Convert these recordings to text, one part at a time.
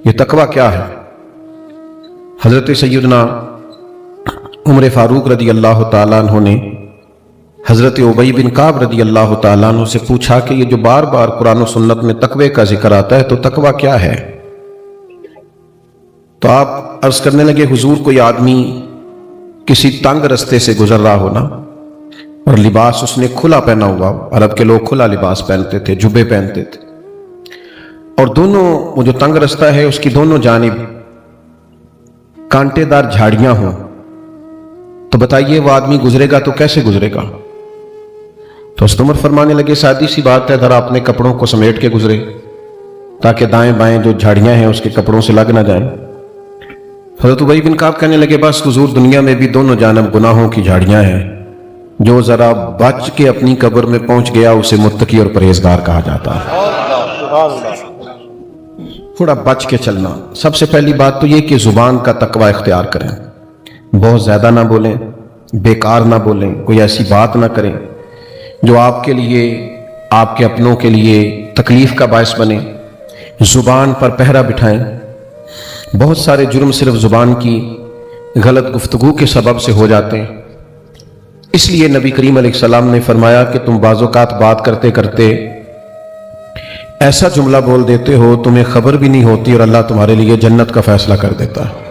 یہ تقوی کیا ہے؟ حضرت سیدنا عمر فاروق رضی اللہ تعالیٰ عنہ نے حضرت ابی بن کعب رضی اللہ تعالیٰ عنہ سے پوچھا کہ یہ جو بار بار قرآن و سنت میں تقوی کا ذکر آتا ہے تو تقوی کیا ہے؟ تو آپ عرض کرنے لگے حضور کوئی آدمی کسی تنگ رستے سے گزر رہا ہونا اور لباس اس نے کھلا پہنا ہوا، عرب کے لوگ کھلا لباس پہنتے تھے، جبے پہنتے تھے، اور دونوں وہ جو تنگ رستہ ہے اس کی دونوں جانب کانٹے دار جھاڑیاں ہوں، تو بتائیے وہ آدمی گزرے گا تو کیسے گزرے گا؟ تو حضرت عمر فرمانے لگے سادی سی بات ہے، ذرا اپنے کپڑوں کو سمیٹ کے گزرے تاکہ دائیں بائیں جو جھاڑیاں ہیں اس کے کپڑوں سے لگ نہ جائیں۔ حضرت ابی بن کعب کہنے لگے بس حضور دنیا میں بھی دونوں جانب گناہوں کی جھاڑیاں ہیں، جو ذرا بچ کے اپنی قبر میں پہنچ گیا اسے متقی اور پرہیزگار کہا جاتا ہے۔ تھوڑا بچ کے چلنا، سب سے پہلی بات تو یہ کہ زبان کا تقوی اختیار کریں، بہت زیادہ نہ بولیں، بیکار نہ بولیں، کوئی ایسی بات نہ کریں جو آپ کے لیے، آپ کے اپنوں کے لیے تکلیف کا باعث بنے۔ زبان پر پہرا بٹھائیں، بہت سارے جرم صرف زبان کی غلط گفتگو کے سبب سے ہو جاتے ہیں، اس لیے نبی کریم علیہ السلام نے فرمایا کہ تم بعض اوقات بات کرتے کرتے ایسا جملہ بول دیتے ہو تمہیں خبر بھی نہیں ہوتی اور اللہ تمہارے لیے جنت کا فیصلہ کر دیتا ہے،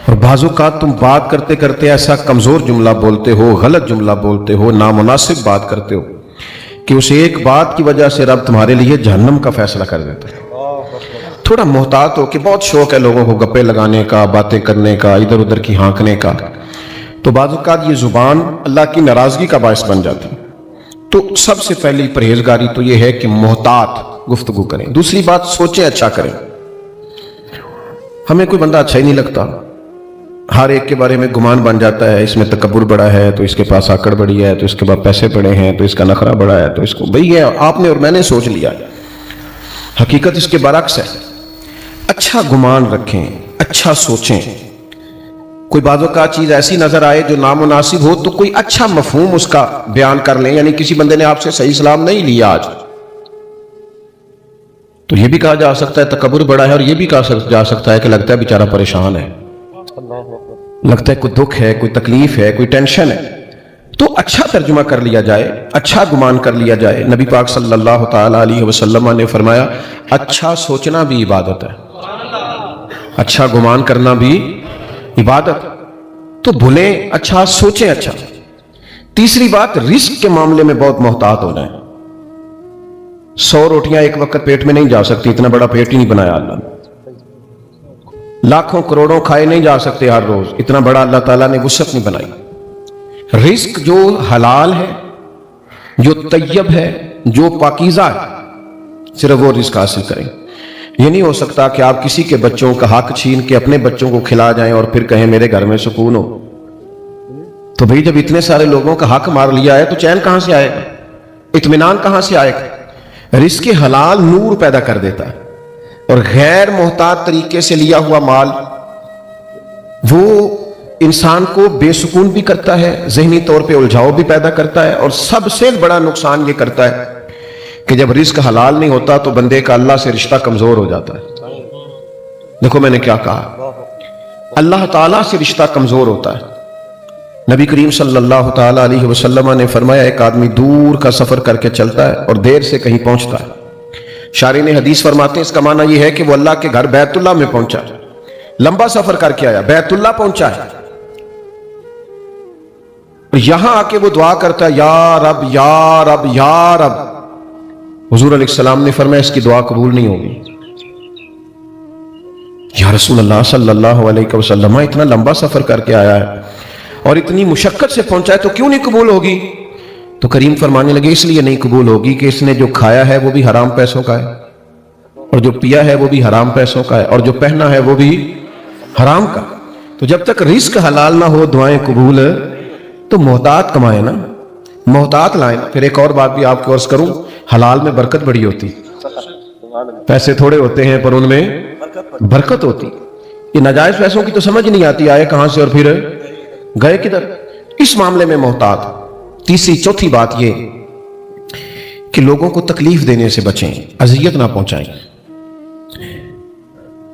اور بعض اوقات تم بات کرتے کرتے ایسا کمزور جملہ بولتے ہو، غلط جملہ بولتے ہو، نامناسب بات کرتے ہو کہ اس ایک بات کی وجہ سے رب تمہارے لیے جہنم کا فیصلہ کر دیتا ہے۔ تھوڑا محتاط ہو کہ بہت شوق ہے لوگوں کو گپے لگانے کا، باتیں کرنے کا، ادھر ادھر کی ہانکنے کا، تو بعض اوقات یہ زبان اللہ کی ناراضگی کا باعث بن جاتی ہے۔ تو سب سے پہلی پرہیزگاری تو یہ ہے کہ محتاط گفتگو کریں۔ دوسری بات سوچیں، اچھا کریں۔ ہمیں کوئی بندہ اچھا ہی نہیں لگتا، ہر ایک کے بارے میں گمان بن جاتا ہے، اس میں تکبر بڑا ہے تو اس کے پاس آکڑ بڑی ہے، تو اس کے پاس پیسے بڑے ہیں تو اس کا نخرہ بڑا ہے، تو اس کو بھئی یہ آپ نے اور میں نے سوچ لیا، حقیقت اس کے برعکس ہے۔ اچھا گمان رکھیں، اچھا سوچیں، کوئی بعضوں کا چیز ایسی نظر آئے جو نامناسب ہو تو کوئی اچھا مفہوم اس کا بیان کر لیں، یعنی کسی بندے نے آپ سے صحیح سلام نہیں لیا آج تو یہ بھی کہا جا سکتا ہے تکبر بڑا ہے، اور یہ بھی کہا جا سکتا ہے کہ لگتا ہے بیچارہ پریشان ہے، لگتا ہے کوئی دکھ ہے، کوئی تکلیف ہے، کوئی ٹینشن ہے، تو اچھا ترجمہ کر لیا جائے، اچھا گمان کر لیا جائے۔ نبی پاک صلی اللہ تعالی علیہ وسلم نے فرمایا اچھا سوچنا بھی عبادت ہے، اچھا گمان کرنا بھی عبادت، تو بھولیں اچھا، سوچیں اچھا۔ تیسری بات، رزق کے معاملے میں بہت محتاط ہو جائیں۔ 100 روٹیاں ایک وقت پیٹ میں نہیں جا سکتی، اتنا بڑا پیٹ ہی نہیں بنایا اللہ نے۔ لاکھوں کروڑوں کھائے نہیں جا سکتے ہر روز، اتنا بڑا اللہ تعالیٰ نے وسعت نہیں بنائی۔ رزق جو حلال ہے، جو طیب ہے، جو پاکیزہ ہے، صرف وہ رزق حاصل کریں۔ یہ نہیں ہو سکتا کہ آپ کسی کے بچوں کا حق چھین کے اپنے بچوں کو کھلا جائیں اور پھر کہیں میرے گھر میں سکون ہو۔ تو بھئی جب اتنے سارے لوگوں کا حق مار لیا ہے تو چین کہاں سے آئے گا، اطمینان کہاں سے آئے گا؟ رزق حلال نور پیدا کر دیتا ہے، اور غیر محتاط طریقے سے لیا ہوا مال وہ انسان کو بے سکون بھی کرتا ہے، ذہنی طور پہ الجھاؤ بھی پیدا کرتا ہے، اور سب سے بڑا نقصان یہ کرتا ہے کہ جب رزق حلال نہیں ہوتا تو بندے کا اللہ سے رشتہ کمزور ہو جاتا ہے۔ دیکھو میں نے کیا کہا، اللہ تعالیٰ سے رشتہ کمزور ہوتا ہے۔ نبی کریم صلی اللہ تعالی علیہ وسلم نے فرمایا ایک آدمی دور کا سفر کر کے چلتا ہے اور دیر سے کہیں پہنچتا ہے، شارح حدیث فرماتے ہیں اس کا معنی یہ ہے کہ وہ اللہ کے گھر بیت اللہ میں پہنچا، لمبا سفر کر کے آیا، بیت اللہ پہنچا ہے، یہاں آ کے وہ دعا کرتا ہے یا رب یا رب یا رب۔ حضور علیہ السلام نے فرمایا اس کی دعا قبول نہیں ہوگی۔ یا رسول اللہ صلی اللہ علیہ وسلم اتنا لمبا سفر کر کے آیا ہے اور اتنی مشقت سے پہنچا ہے تو کیوں نہیں قبول ہوگی؟ تو کریم فرمانے لگے اس لیے نہیں قبول ہوگی کہ اس نے جو کھایا ہے وہ بھی حرام پیسوں کا ہے، اور جو پیا ہے وہ بھی حرام پیسوں کا ہے، اور جو پہنا ہے وہ بھی حرام کا۔ تو جب تک رزق حلال نہ ہو دعائیں قبول، تو محتاط کمائیں نا، محتاط لائیں۔ پھر ایک اور بات بھی آپ کو عرض کروں، حلال میں برکت بڑی ہوتی، پیسے تھوڑے ہوتے ہیں پر ان میں برکت ہوتی۔ یہ ناجائز پیسوں کی تو سمجھ نہیں آتی آئے کہاں سے اور پھر گئے کدھر، اس معاملے میں محتاط۔ تیسری چوتھی بات یہ کہ لوگوں کو تکلیف دینے سے بچیں، اذیت نہ پہنچائیں۔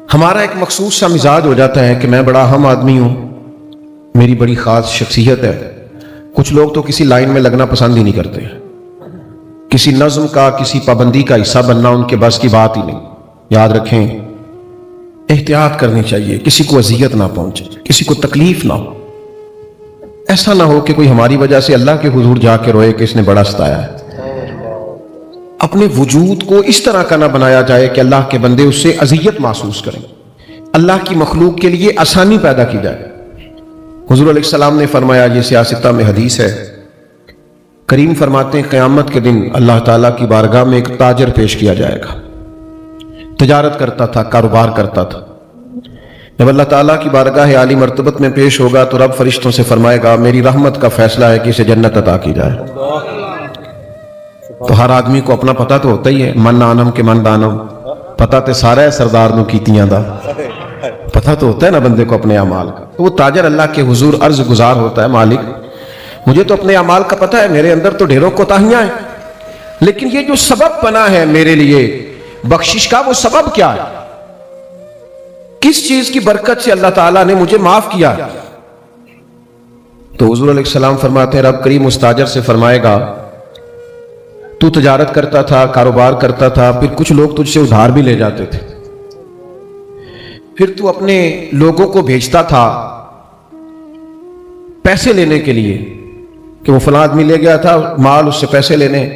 ہمارا ایک مخصوص سا مزاج ہو جاتا ہے کہ میں بڑا اہم آدمی ہوں، میری بڑی خاص شخصیت ہے۔ کچھ لوگ تو کسی لائن میں لگنا پسند ہی نہیں کرتے، کسی نظم کا، کسی پابندی کا حصہ بننا ان کے بس کی بات ہی نہیں۔ یاد رکھیں، احتیاط کرنی چاہیے، کسی کو اذیت نہ پہنچے، کسی کو تکلیف نہ ہو۔ ایسا نہ ہو کہ کوئی ہماری وجہ سے اللہ کے حضور جا کے روئے کہ اس نے بڑا ستایا ہے۔ اپنے وجود کو اس طرح کا نہ بنایا جائے کہ اللہ کے بندے اس سے اذیت محسوس کریں، اللہ کی مخلوق کے لیے آسانی پیدا کی جائے۔ حضور علیہ السلام نے فرمایا، یہ سیاستہ میں حدیث ہے، کریم فرماتے ہیں قیامت کے دن اللہ تعالیٰ کی بارگاہ میں ایک تاجر پیش کیا جائے گا، تجارت کرتا تھا، کاروبار کرتا تھا۔ جب اللہ تعالیٰ کی بارگاہ عالی مرتبت میں پیش ہوگا تو رب فرشتوں سے فرمائے گا، میری رحمت کا فیصلہ ہے کہ اسے جنت عطا کی جائے۔ تو ہر آدمی کو اپنا پتہ تو ہوتا ہی ہے، من آنم کے من دانم، پتہ تے سارا ہے سردار نو کیتیاں دا، پتہ تو ہوتا ہے نا بندے کو اپنے اعمال کا۔ تو وہ تاجر اللہ کے حضور عرض گزار ہوتا ہے، مالک مجھے تو اپنے اعمال کا پتہ ہے، میرے اندر تو ڈھیروں کوتاہیاں ہیں، لیکن یہ جو سبب بنا ہے میرے لیے بخشش کا، وہ سبب کیا ہے؟ کس چیز کی برکت سے اللہ تعالیٰ نے مجھے معاف کیا؟ تو حضور علیہ السلام فرماتے ہیں، رب کریم اس تاجر سے فرمائے گا، تو تجارت کرتا تھا، کاروبار کرتا تھا، پھر کچھ لوگ تجھ سے ادھار بھی لے جاتے تھے، پھر تو اپنے لوگوں کو بھیجتا تھا پیسے لینے کے لیے کہ وہ فلاں آدمی لے گیا تھا مال، اس سے پیسے لینے،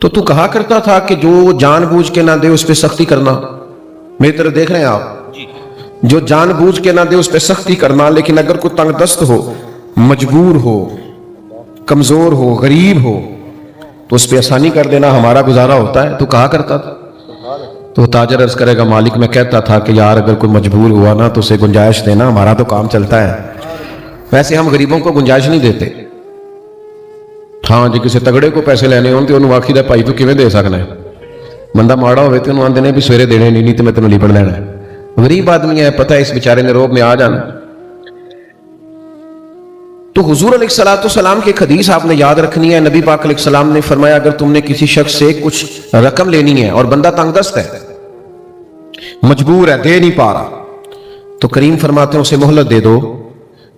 تو کہا کرتا تھا کہ جو جان بوجھ کے نہ دے اس پہ سختی کرنا۔ میری طرف دیکھ رہے ہیں آپ، جو جان بوجھ کے نہ دے اس پہ سختی کرنا، لیکن اگر کوئی تنگ دست ہو، مجبور ہو، کمزور ہو، غریب ہو تو اس پہ آسانی کر دینا، ہمارا گزارا ہوتا ہے۔ تو کہا کرتا تھا۔ تو تاجر عرض کرے گا، مالک میں کہتا تھا کہ یار اگر کوئی مجبور ہوا نا تو اسے گنجائش دینا، ہمارا تو کام چلتا ہے، ویسے ہم غریبوں کو گنجائش نہیں دیتے۔ ہاں جی کسی تگڑے کو پیسے لینے ہوں تو انہوں آخی دا بھائی تو کیویں دے سکنا ہے، بندہ ماڑا ہوئے تو انہوں آندے نے بھی سویرے دینے نہیں تو میں تینوں لیبڑ لینا ہے۔ غریب آدمی ہے، پتہ ہے اس بیچارے نے روب میں آ جانا۔ تو حضور علیہ السلام کی ایک حدیث آپ نے یاد رکھنی ہے، نبی پاک علیہ السلام نے فرمایا، اگر تم نے کسی شخص سے کچھ رقم لینی ہے اور بندہ تنگ دست ہے، مجبور ہے، دے نہیں پا رہا، تو کریم فرماتے ہیں اسے مہلت دے دو،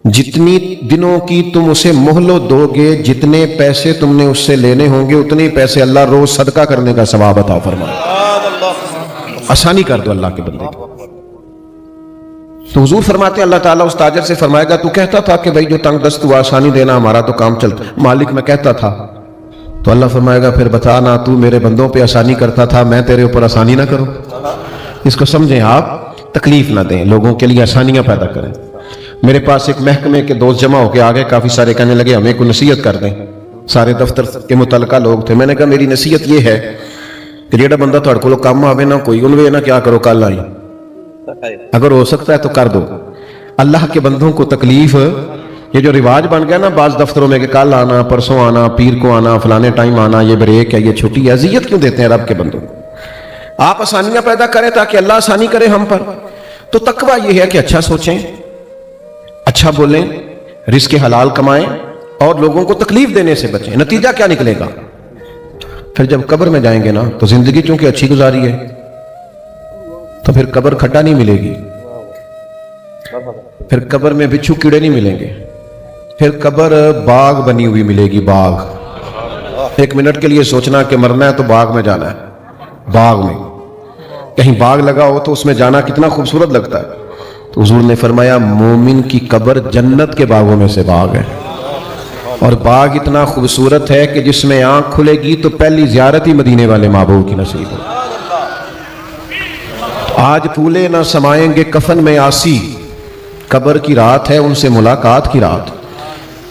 جتنی دنوں کی تم اسے مہلت دو گے، جتنے پیسے تم نے اس سے لینے ہوں گے اتنے پیسے اللہ روز صدقہ کرنے کا ثواب عطا فرمائے۔ آسانی کر دو اللہ کے بندے کی۔ تو حضور فرماتے ہیں اللہ تعالیٰ اس تاجر سے فرمائے گا، تو کہتا تھا کہ بھائی جو تنگ دست ہوا آسانی دینا، ہمارا تو کام چلتا، مالک میں کہتا تھا۔ تو اللہ فرمائے گا، پھر بتا نا، تو میرے بندوں پہ آسانی کرتا تھا، میں تیرے اوپر آسانی نہ کروں؟ اس کو سمجھیں آپ، تکلیف نہ دیں، لوگوں کے لیے آسانیاں پیدا کریں۔ میرے پاس ایک محکمے کے دوست جمع ہو کے آگے، کافی سارے کہنے لگے ہمیں کوئی نصیحت کر دیں، سارے دفتر کے متعلقہ لوگ تھے۔ میں نے کہا میری نصیحت یہ ہے کہ جیڑا بندہ تھوڑے کولوں کام آوے نا کوئی، انویں نہ کیا کرو کل آئی، اگر ہو سکتا ہے تو کر دو۔ اللہ کے بندوں کو تکلیف، یہ جو رواج بن گیا نا بعض دفتروں میں کہ کل آنا، پرسوں آنا، پیر کو آنا، فلانے ٹائم آنا، یہ بریک ہے، یہ چھٹی ہے، اذیت کیوں دیتے ہیں رب کے بندوں؟ آپ آسانیاں پیدا کریں تاکہ اللہ آسانی کرے ہم پر۔ تو تقویٰ یہ ہے کہ اچھا سوچیں، اچھا بولیں، رزق حلال کمائیں اور لوگوں کو تکلیف دینے سے بچیں۔ نتیجہ کیا نکلے گا؟ پھر جب قبر میں جائیں گے نا تو زندگی چونکہ اچھی گزاری ہے تو پھر قبر کھٹا نہیں ملے گی، پھر قبر میں بچھو کیڑے نہیں ملیں گے، پھر قبر باغ بنی ہوئی ملے گی، باغ۔ ایک منٹ کے لیے سوچنا کہ مرنا ہے تو باغ میں جانا ہے، باغ میں کہیں باغ لگا ہو تو اس میں جانا کتنا خوبصورت لگتا ہے۔ تو حضور نے فرمایا مومن کی قبر جنت کے باغوں میں سے باغ ہے، اور باغ اتنا خوبصورت ہے کہ جس میں آنکھ کھلے گی تو پہلی زیارت ہی مدینے والے محبوب کی نصیب ہو۔ آج پھولے نہ سمائیں گے کفن میں آسی، قبر کی رات ہے ان سے ملاقات کی رات۔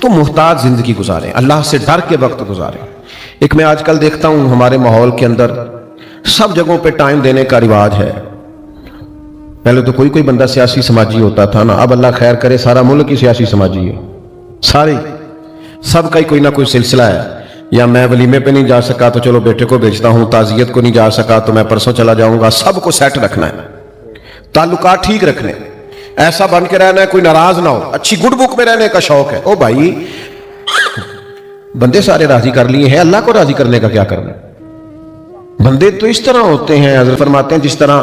تو محتاط زندگی گزاریں، اللہ سے ڈر کے وقت گزاریں۔ ایک میں آج کل دیکھتا ہوں ہمارے ماحول کے اندر سب جگہوں پہ ٹائم دینے کا رواج ہے۔ پہلے تو کوئی بندہ سیاسی سماجی ہوتا تھا نا، اب اللہ خیر کرے سارا ملک ہی سیاسی سماجی ہے، سارے سب کا ہی کوئی نہ کوئی سلسلہ ہے۔ یا میں ولیمے پہ نہیں جا سکا تو چلو بیٹے کو بھیجتا ہوں، تعزیت کو نہیں جا سکا تو میں پرسوں چلا جاؤں گا۔ سب کو سیٹ رکھنا ہے، تعلقات ٹھیک رکھنے، ایسا بن کے رہنا ہے کوئی ناراض نہ ہو، اچھی گڈ بک میں رہنے کا شوق ہے۔ او بھائی بندے سارے راضی کر لیے ہیں، اللہ کو راضی کرنے کا کیا کرنا ہے؟ بندے تو اس طرح ہوتے ہیں، حضرت فرماتے ہیں جس طرح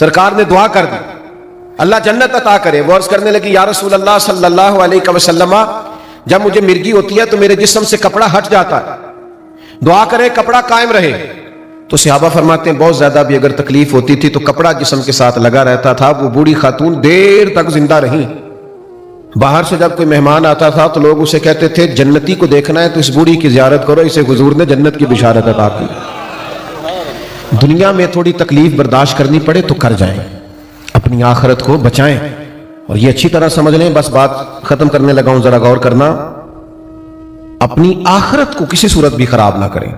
سرکار نے دعا کر دی اللہ جنت عطا کرے. وہ عرض کرنے لگی یا رسول اللہ صلی اللہ علیہ وسلم جب مجھے مرگی ہوتی ہے تو میرے جسم سے کپڑا ہٹ جاتا ہے, دعا کرے کپڑا قائم رہے. تو صحابہ فرماتے ہیں بہت زیادہ بھی اگر تکلیف ہوتی تھی تو کپڑا جسم کے ساتھ لگا رہتا تھا. وہ بوڑھی خاتون دیر تک زندہ رہیں. باہر سے جب کوئی مہمان آتا تھا تو لوگ اسے کہتے تھے جنتی کو دیکھنا ہے تو اس بوڑھی کی زیارت کرو, اسے حضور نے جنت کی بشارت عطا کی. دنیا میں تھوڑی تکلیف برداشت کرنی پڑے تو کر جائیں, اپنی آخرت کو بچائیں. اور یہ اچھی طرح سمجھ لیں, بس بات ختم کرنے لگا ہوں, ذرا غور کرنا. اپنی آخرت کو کسی صورت بھی خراب نہ کریں,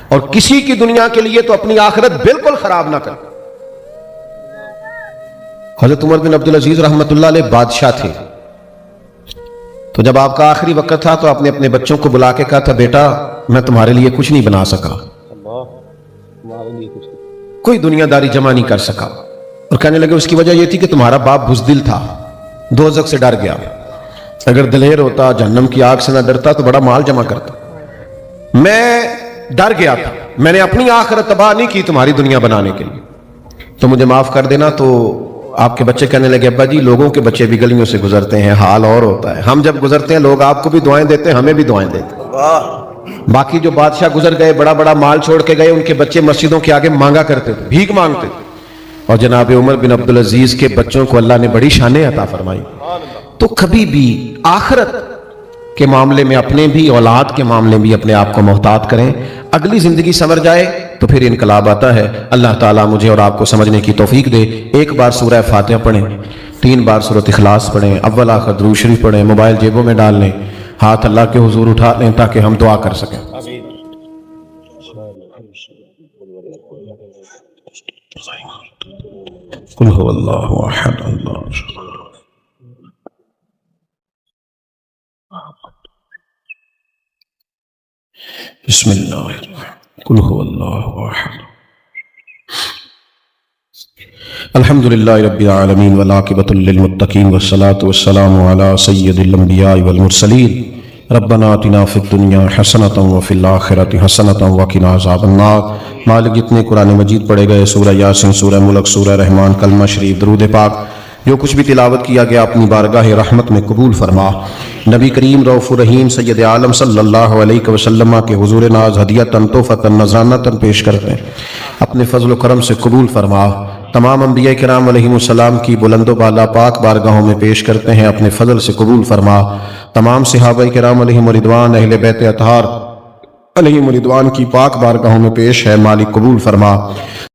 اور کسی کی دنیا کے لیے تو اپنی آخرت بالکل خراب نہ کریں. حضرت عمر بن عبدالعزیز رحمۃ اللہ علیہ بادشاہ تھے. تو جب آپ کا آخری وقت تھا تو آپ نے اپنے بچوں کو بلا کے کہا تھا بیٹا میں تمہارے لیے کچھ نہیں بنا سکا, کوئی دنیا داری جمع نہیں کر سکا. اور کہنے لگے اس کی وجہ یہ تھی کہ تمہارا باپ بزدل تھا, دوزخ سے ڈر گیا. اگر دلیر ہوتا, جہنم کی آگ سے نہ ڈرتا تو بڑا مال جمع کرتا. میں ڈر گیا تھا, میں نے اپنی آخرت تباہ نہیں کی تمہاری دنیا بنانے کے لیے, تو مجھے معاف کر دینا. تو آپ کے بچے کہنے لگے ابا جی لوگوں کے بچے بھی گلیوں سے گزرتے ہیں, حال اور ہوتا ہے. ہم جب گزرتے ہیں لوگ آپ کو بھی دعائیں دیتے ہیں, ہمیں بھی دعائیں دیتے ہیں. باقی جو بادشاہ گزر گئے, بڑا بڑا مال چھوڑ کے گئے, ان کے بچے مسجدوں کے آگے مانگا کرتے تھے, بھیک مانگتے تھے. اور جناب عمر بن عبدالعزیز کے بچوں کو اللہ نے بڑی شانیں عطا فرمائی. تو کبھی بھی آخرت کے معاملے میں اپنے بھی, اولاد کے معاملے بھی اپنے آپ کو محتاط کریں. اگلی زندگی سنور جائے تو پھر انقلاب آتا ہے. اللہ تعالیٰ مجھے اور آپ کو سمجھنے کی توفیق دے. ایک بار سورہ فاتحہ پڑھیں, 3 بار سورۃ اخلاص پڑھیں, اول آخر درود شریف پڑھیں, موبائل جیبوں میں ڈال لیں, ہاتھ اللہ کے حضور اٹھا لیں تاکہ ہم دعا کر سکیں. قل هو اللہ احد اللہ بسم اللہ الرحمن قل هو اللہ احد. الحمد للہ رب العالمین والعاقبۃ للمتقین والصلاة والسلام علی سید الانبیاء والمرسلین. ربنا آتنا فی الدنیا حسنۃ وفی الآخرۃ حسنۃ وقنا عذاب النار. مالک جتنے قرآن مجید پڑھے گئے, سورہ یاسین, سورہ ملک, سورہ رحمان, کلمہ شریف, درود پاک, جو کچھ بھی تلاوت کیا گیا اپنی بارگاہ رحمت میں قبول فرما. نبی کریم رؤوف الرحیم سید عالم صلی اللہ علیہ وسلم کے حضور ناز ہدیۃً تحفۃً نذرانۃً پیش کرتے ہیں, اپنے فضل و کرم سے قبول فرما. تمام انبیاء کرام علیہم السلام کی بلند و بالا پاک بارگاہوں میں پیش کرتے ہیں, اپنے فضل سے قبول فرما. تمام صحابہ کرام علیہم رضوان, اہل بیت اطہار علیہم رضوان کی پاک بارگاہوں میں پیش ہے, مالک قبول فرما.